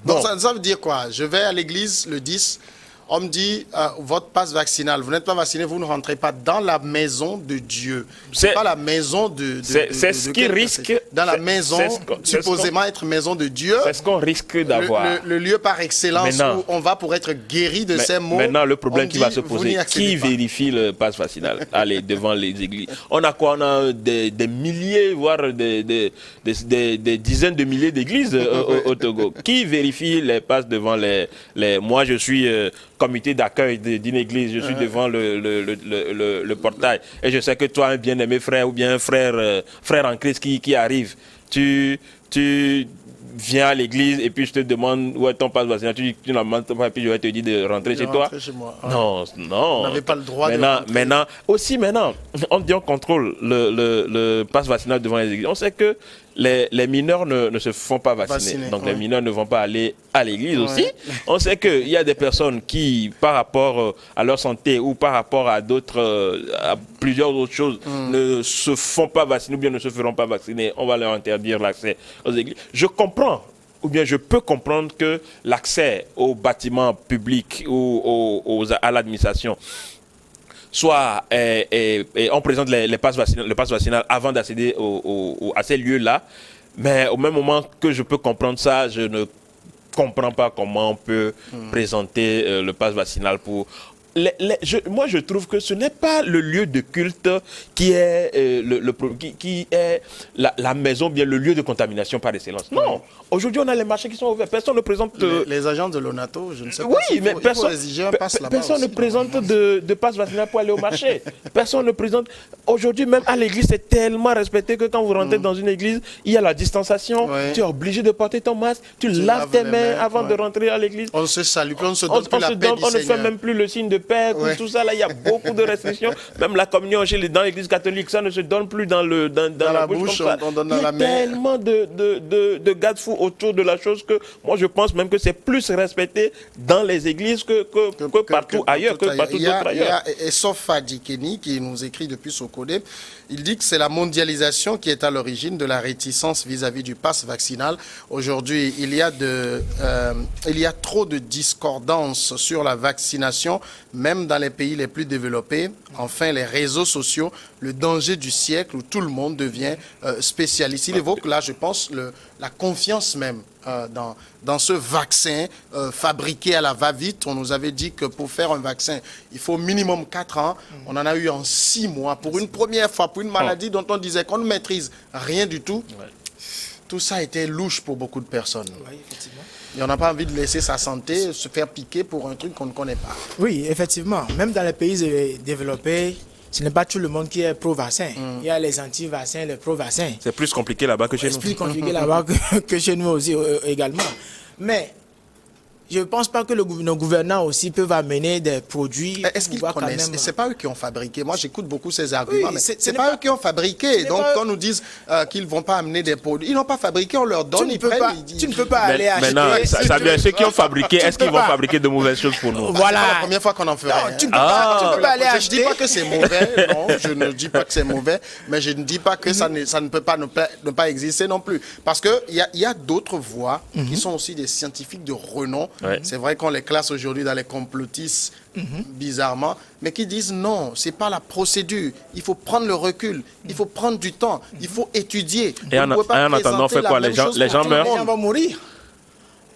Bon. Donc ça veut dire quoi? Je vais à l'église le 10, on me dit, votre passe vaccinal, vous n'êtes pas vacciné, vous ne rentrez pas dans la maison de Dieu. C'est pas la maison de c'est ce qui risque... Dans la maison, supposément être maison de Dieu. C'est ce qu'on risque d'avoir. Le lieu par excellence où on va pour être guéri de ces maux. Maintenant, le problème qui va se poser, qui vérifie le passe vaccinal? Allez, devant les églises. On a quoi? On a des milliers, voire des dizaines de milliers d'églises au Togo. Qui vérifie les passes devant les... Moi, je suis... comité d'accueil d'une église, je suis devant le portail. Et je sais que toi, un bien-aimé frère ou bien un frère en Christ qui arrive, tu viens à l'église et puis je te demande où est ton passe vaccinal, tu n'as pas et puis je vais te dire de rentrer chez toi. Chez moi. Non. On n'avait pas le droit de rentrer. Maintenant, on dit on contrôle le passe vaccinal devant les églises. On sait que les mineurs ne se font pas vacciner. Donc les mineurs ne vont pas aller à l'église aussi. On sait qu'il y a des personnes qui, par rapport à leur santé ou par rapport à plusieurs autres choses, ne se font pas vacciner ou bien ne se feront pas vacciner. On va leur interdire l'accès aux églises. Je comprends, ou bien je peux comprendre que l'accès aux bâtiments publics ou à l'administration soit on présente le pass vaccinal avant d'accéder à ces lieux-là, mais au même moment que je peux comprendre ça, je ne comprends pas comment on peut présenter le pass vaccinal pour... moi, je trouve que ce n'est pas le lieu de culte qui est, qui est la maison, bien le lieu de contamination par excellence. Non. Aujourd'hui, on a les marchés qui sont ouverts. Personne ne présente... Les agents de l'ONATO, je ne sais pas si mais personne, exiger un pass là-bas personne aussi, ne présente de passe vaccinal pour aller au marché. Personne ne présente... Aujourd'hui, même à l'église, c'est tellement respecté que quand vous rentrez dans une église, il y a la distanciation. Tu es obligé de porter ton masque. Tu laves tes mains avant de rentrer à l'église. On se salue, on se donne plus la paix du On ne Seigneur. fait même plus le signe de paix, tout ça. Là, il y a beaucoup de restrictions. Même la communion dans l'église catholique, ça ne se donne plus dans la bouche comme ça. On donne dans la main. Il y a tellement de garde-fous autour de la chose que moi, je pense même que c'est plus respecté dans les églises que partout ailleurs. Il y a Essof Fadikeni qui nous écrit depuis Sokode. Il dit que c'est la mondialisation qui est à l'origine de la réticence vis-à-vis du pass vaccinal. Aujourd'hui, il y a trop de discordance sur la vaccination. même dans les pays les plus développés, enfin les réseaux sociaux, le danger du siècle où tout le monde devient spécialiste. Il évoque là, je pense, la confiance même dans ce vaccin fabriqué à la va-vite. On nous avait dit que pour faire un vaccin, il faut minimum 4 ans. On en a eu en 6 mois pour une première fois, pour une maladie dont on disait qu'on ne maîtrise rien du tout. Ouais. Tout ça a été louche pour beaucoup de personnes. Oui, effectivement. Et on n'a pas envie de laisser sa santé se faire piquer pour un truc qu'on ne connaît pas. Oui, effectivement. Même dans les pays développés, ce n'est pas tout le monde qui est pro-vaccin. Il y a les anti-vaccins, les pro-vaccins. C'est plus compliqué là-bas que chez nous. C'est plus compliqué là-bas que chez nous aussi également. Mais je ne pense pas que nos gouvernants aussi peuvent amener des produits. Est-ce qu'ils connaissent? Même... Ce n'est pas eux qui ont fabriqué. Moi, j'écoute beaucoup ces arguments, oui, mais ce n'est pas eux qui ont fabriqué. Donc, quand on nous dit qu'ils ne vont pas amener des produits, ils n'ont pas fabriqué, on leur donne, ils prennent. Tu ne peux pas aller acheter. Maintenant, ça vient, ceux qui ont fabriqué, est-ce qu'ils vont fabriquer de mauvaises choses pour nous? Voilà. C'est la première fois qu'on en ferait. Non, tu ne peux pas aller acheter. Je ne dis pas que c'est mauvais, non, je ne dis pas que c'est mauvais, mais je ne dis pas que ça ne peut pas ne pas exister non plus. Parce qu'il y a d'autres voix qui sont aussi des scientifiques de renom. C'est vrai qu'on les classe aujourd'hui dans les complotistes, bizarrement, mais qui disent non, c'est pas la procédure. Il faut prendre le recul, il faut prendre du temps, il faut étudier. Et en attendant, on fait quoi? Les gens meurent. Les gens vont mourir.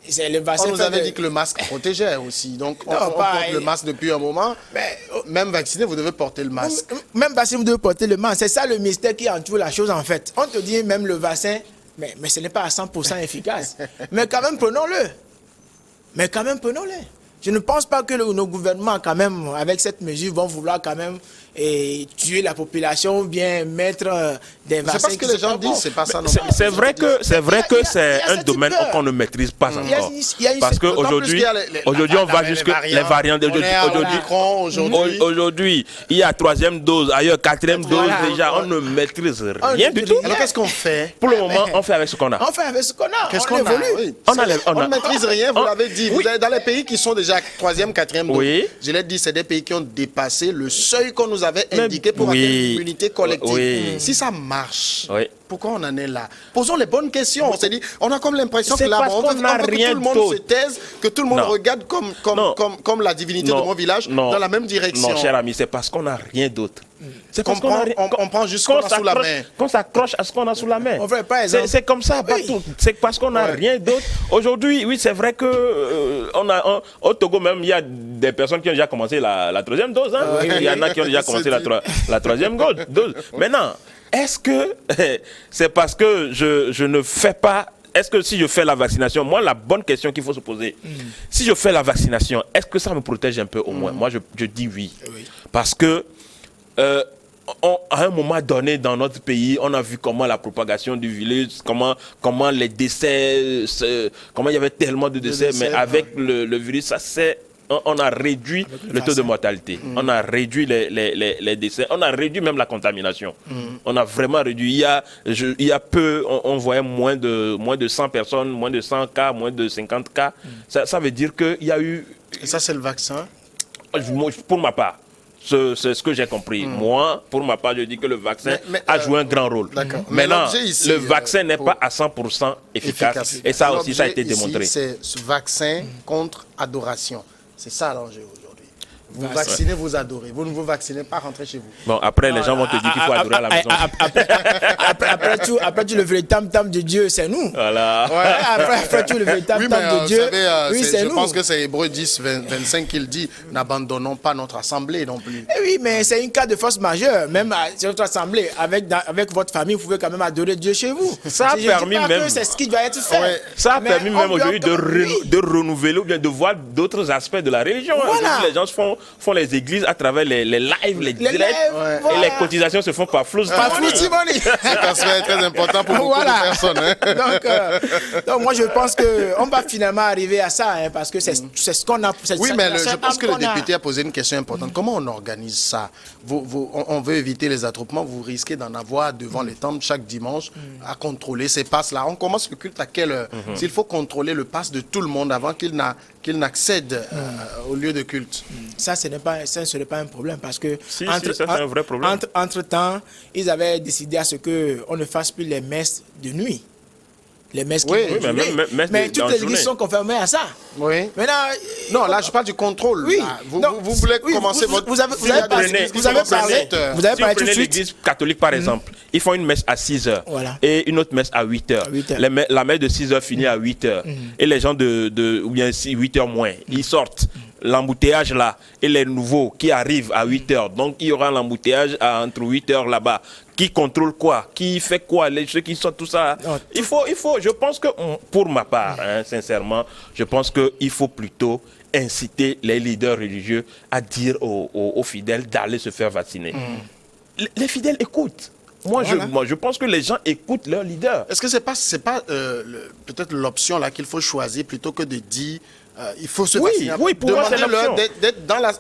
On nous avait dit que le masque protégeait aussi. Donc, on porte le masque depuis un moment. Mais, même vacciné, vous devez porter le masque. Même vacciné, vous devez porter le masque. C'est ça le mystère qui entoure la chose, en fait. On te dit même le vaccin, mais ce n'est pas à 100% efficace. Mais quand même, prenons-le. Je ne pense pas que nos gouvernements, quand même, avec cette mesure, vont vouloir quand même tuer la population ou bien mettre des vaccins. C'est parce que les gens disent, c'est pas ça non plus. C'est vrai que c'est un domaine qu'on ne maîtrise pas encore. Parce qu'aujourd'hui, on va jusque les variantes. Aujourd'hui, il y a 3e dose, ailleurs 4e dose déjà, on ne maîtrise rien du tout. Alors qu'est-ce qu'on fait? Pour le moment, on fait avec ce qu'on a. Qu'est-ce qu'on a? On ne maîtrise rien, vous l'avez dit. Vous êtes dans les pays qui sont déjà 3e, 4e dose. Je l'ai dit, c'est des pays qui ont dépassé le seuil qu'on nous avait indiqué pour atteindre l'immunité collective. Si ça marche, pourquoi on en est là? Posons les bonnes questions. On s'est dit, on a comme l'impression que là, on veut que tout le monde se taise, que tout le monde regarde comme la divinité de mon village dans la même direction. Non, cher ami, c'est parce qu'on n'a rien d'autre. C'est qu'on prend juste ce qu'on a sous la main. Qu'on s'accroche à ce qu'on a sous la main. C'est comme ça partout. C'est parce qu'on n'a rien d'autre. Aujourd'hui, oui, c'est vrai que au Togo même, il y a des personnes qui ont déjà commencé la 3e dose. Il y en a qui ont déjà commencé la 3e dose. Maintenant, est-ce que c'est parce que je ne fais pas... Est-ce que si je fais la vaccination, moi, la bonne question qu'il faut se poser, si je fais la vaccination, est-ce que ça me protège un peu au moins? Moi, je dis oui. Parce que à un moment donné dans notre pays, on a vu comment la propagation du virus, comment les décès, comment il y avait tellement de décès, mais avec le virus, on a réduit le taux de mortalité, on a réduit les décès, on a réduit même la contamination. On a vraiment réduit. Il y a peu, on voyait moins de 100 personnes, moins de 100 cas, moins de 50 cas. Ça veut dire qu'il y a eu... Et ça, c'est le vaccin? Pour ma part. C'est ce que j'ai compris. Moi, pour ma part, je dis que le vaccin a joué un grand rôle. Maintenant, le vaccin n'est pas à 100% efficace. Et ça aussi, ça a été démontré. C'est ce vaccin contre adoration. C'est ça l'enjeu aujourd'hui. Vous vaccinez, vous adorez. Vous ne vous vaccinez pas, rentrez chez vous. Bon, après, les gens vont te dire qu'il faut adorer à la maison. Après tout, le vrai tam-tam de Dieu, c'est nous. Voilà. Après tout, le vrai tam-tam de Dieu, c'est nous. Je pense que c'est Hébreux 10, 25 qu'il dit, n'abandonnons pas notre assemblée non plus. Oui, mais c'est un cas de force majeure. Même sur notre assemblée, avec votre famille, vous pouvez quand même adorer Dieu chez vous. Ça a permis même... C'est ce qui doit être fait. Ça a permis même aujourd'hui de renouveler ou bien de voir d'autres aspects de la religion. Les gens font les églises à travers les lives, les directs, et les cotisations se font par flou. Cet aspect est très important pour beaucoup de personnes. Donc moi je pense qu'on va finalement arriver à ça, parce que c'est ce qu'on a. Oui, mais je pense que le député a posé une question importante. Comment on organise ça? On veut éviter les attroupements, vous risquez d'en avoir devant les temples chaque dimanche à contrôler ces passes-là. On commence le culte à quelle heure? S'il faut contrôler le passe de tout le monde avant qu'il n'accède au lieu de culte. Ça, ce n'est pas un problème, parce que c'est un vrai problème. Entre-temps, ils avaient décidé à ce qu'on ne fasse plus les messes de nuit. Les messes qui mais toutes les églises sont confirmées à ça. Oui. Maintenant, Non, là, je parle du contrôle. Oui. Vous voulez commencer votre... Vous avez parlé tout de suite. L'Église catholique, par exemple, ils font une messe à 6 heures et une autre messe à 8 heures. La messe de 6 heures finit à 8 heures. Et les gens ou bien 8 heures moins, ils sortent. L'embouteillage là, et les nouveaux qui arrivent à 8 heures. Donc, il y aura l'embouteillage entre 8 heures là-bas. Qui contrôle quoi? Qui fait quoi? Ceux qui sortent, tout ça. Il faut, je pense que, pour ma part, sincèrement, je pense qu'il faut plutôt inciter les leaders religieux à dire aux fidèles d'aller se faire vacciner. Les fidèles écoutent. Moi, je pense que les gens écoutent leurs leaders. Est-ce que c'est pas peut-être l'option là qu'il faut choisir plutôt que de dire il faut se vacciner? Oui, pour moi, c'est l'option.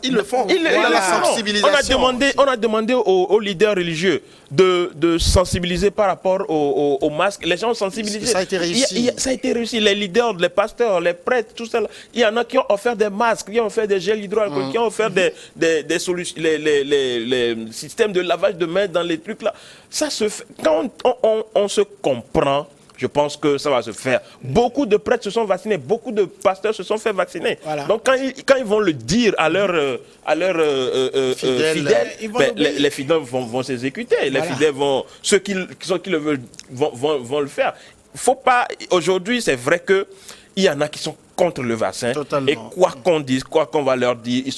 Ils le font. La sensibilisation. On a demandé aux leaders religieux de sensibiliser par rapport au masque. Les gens ont sensibilisé. Ça a été réussi. Ça a été réussi. Les leaders, les pasteurs, les prêtres, tout ça. Il y en a qui ont offert des masques, qui ont offert des gels hydroalcooliques, qui ont offert des solutions, les systèmes de lavage de mains dans les trucs là. Ça se fait. Quand on se comprend, je pense que ça va se faire. Beaucoup de prêtres se sont vaccinés, beaucoup de pasteurs se sont fait vacciner. Voilà. Donc quand ils vont le dire à leurs fidèles, les fidèles vont s'exécuter. Les fidèles ceux qui le veulent vont le faire. Faut pas. Aujourd'hui, c'est vrai que il y en a qui sont contre le vaccin. Totalement. Et quoi qu'on dise, quoi qu'on va leur dire, ils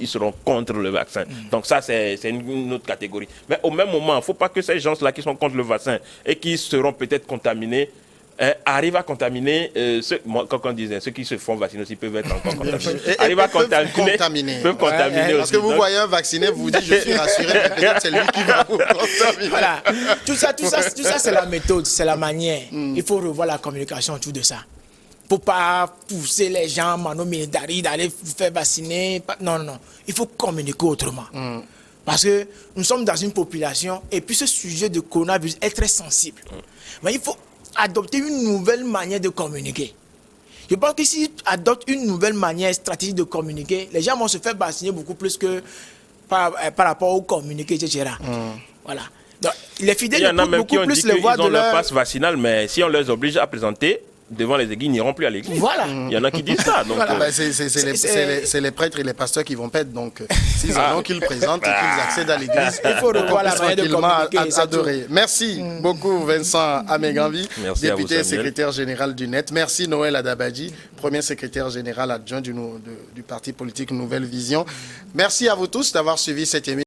seront contre le vaccin. Donc ça, c'est une autre catégorie. Mais au même moment, il ne faut pas que ces gens-là qui sont contre le vaccin et qui seront peut-être contaminés, arrivent à contaminer, quand on disait, ceux qui se font vacciner aussi peuvent être encore contaminés. Arrivent à contaminer. Peuvent contaminer aussi. Parce que vous voyez un vacciné, vous vous dites, je suis rassuré, mais peut-être c'est lui qui va vous contaminer. Voilà. Tout ça c'est la méthode, c'est la manière. Il faut revoir la communication autour de ça. Il ne faut pas pousser les gens, mano militari, d'aller vous faire vacciner. Non. Il faut communiquer autrement. Parce que nous sommes dans une population, et puis ce sujet de coronavirus est très sensible. Mais il faut adopter une nouvelle manière de communiquer. Je pense que si on adopte une nouvelle manière stratégique de communiquer, les gens vont se faire vacciner beaucoup plus que par rapport au communiqué, etc. Voilà. Donc, les fidèles écoutent beaucoup plus les voix de leur passe vaccinal, mais si on les oblige à présenter devant les églises, ils n'iront plus à l'église. Voilà. Il y en a qui disent ça. Donc, voilà. C'est les prêtres et les pasteurs qui vont perdre. Donc, s'ils en ont qu'ils présentent et qu'ils accèdent à l'église, il faut revoir la manière de communiquer. Adoré. Merci beaucoup, Vincent Ameganvi, député secrétaire général du NET. Merci, Noël Adabadji, premier secrétaire général adjoint du parti politique Nouvelle Vision. Merci à vous tous d'avoir suivi cette émission.